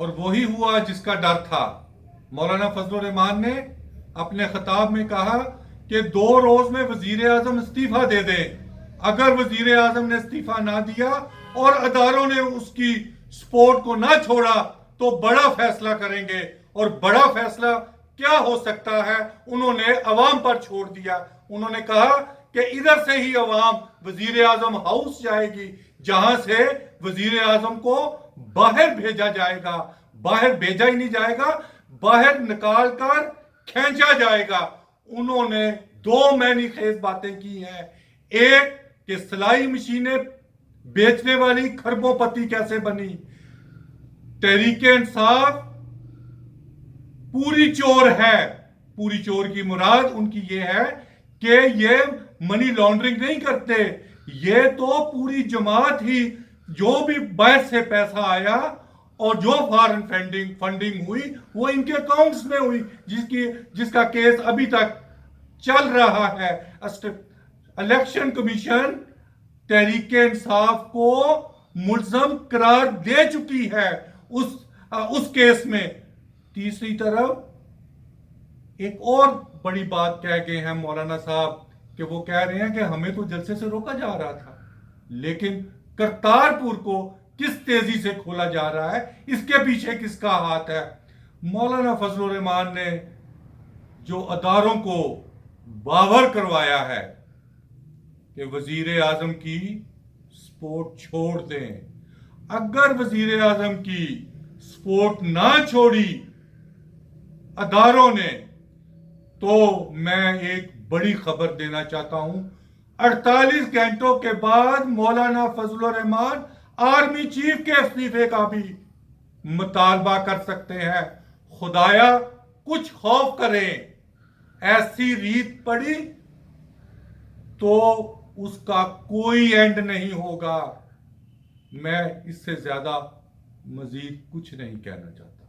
اور وہی ہوا جس کا ڈر تھا۔ مولانا فضل الرحمان نے اپنے خطاب میں کہا کہ 2 روز میں وزیر اعظم استعفیٰ دے دیں۔ اگر وزیر اعظم نے استعفیٰ نہ دیا اور اداروں نے اس کی سپورٹ کو نہ چھوڑا تو بڑا فیصلہ کریں گے۔ اور بڑا فیصلہ کیا ہو سکتا ہے انہوں نے عوام پر چھوڑ دیا۔ انہوں نے کہا کہ ادھر سے ہی عوام وزیر اعظم ہاؤس جائے گی، جہاں سے وزیر اعظم کو باہر بھیجا جائے گا۔ باہر بھیجا ہی نہیں جائے گا، باہر نکال کر کھینچا جائے گا۔ انہوں نے 2 معنی خیز باتیں کی ہیں۔ ایک کہ سلائی مشینیں بیچنے والی کھربوں پتی کیسے بنی۔ تحریک انصاف پوری چور ہے۔ پوری چور کی مراد ان کی یہ ہے کہ یہ منی لانڈرنگ نہیں کرتے، یہ تو پوری جماعت ہی جو بھی باہر سے پیسہ آیا اور جو فارن فنڈنگ ہوئی وہ ان کے اکاؤنٹس میں ہوئی، جس کا کیس ابھی تک چل رہا ہے۔ الیکشن کمیشن تحریک انصاف کو ملزم قرار دے چکی ہے اس کیس میں۔ تیسری طرف ایک اور بڑی بات کہہ گئے ہیں مولانا صاحب کہ وہ کہہ رہے ہیں کہ ہمیں تو جلسے سے روکا جا رہا تھا، لیکن کرتارپور کو کس تیزی سے کھولا جا رہا ہے، اس کے پیچھے کس کا ہاتھ ہے۔ مولانا فضل الرحمان نے جو اداروں کو باور کروایا ہے کہ وزیر اعظم کی سپورٹ چھوڑ دیں، اگر وزیر اعظم کی سپورٹ نہ چھوڑی اداروں نے تو میں ایک بڑی خبر دینا چاہتا ہوں، 48 گھنٹوں کے بعد مولانا فضل الرحمان آرمی چیف کے استعفے کا بھی مطالبہ کر سکتے ہیں۔ خدایا کچھ خوف کریں، ایسی ریت پڑی تو اس کا کوئی اینڈ نہیں ہوگا۔ میں اس سے زیادہ مزید کچھ نہیں کہنا چاہتا۔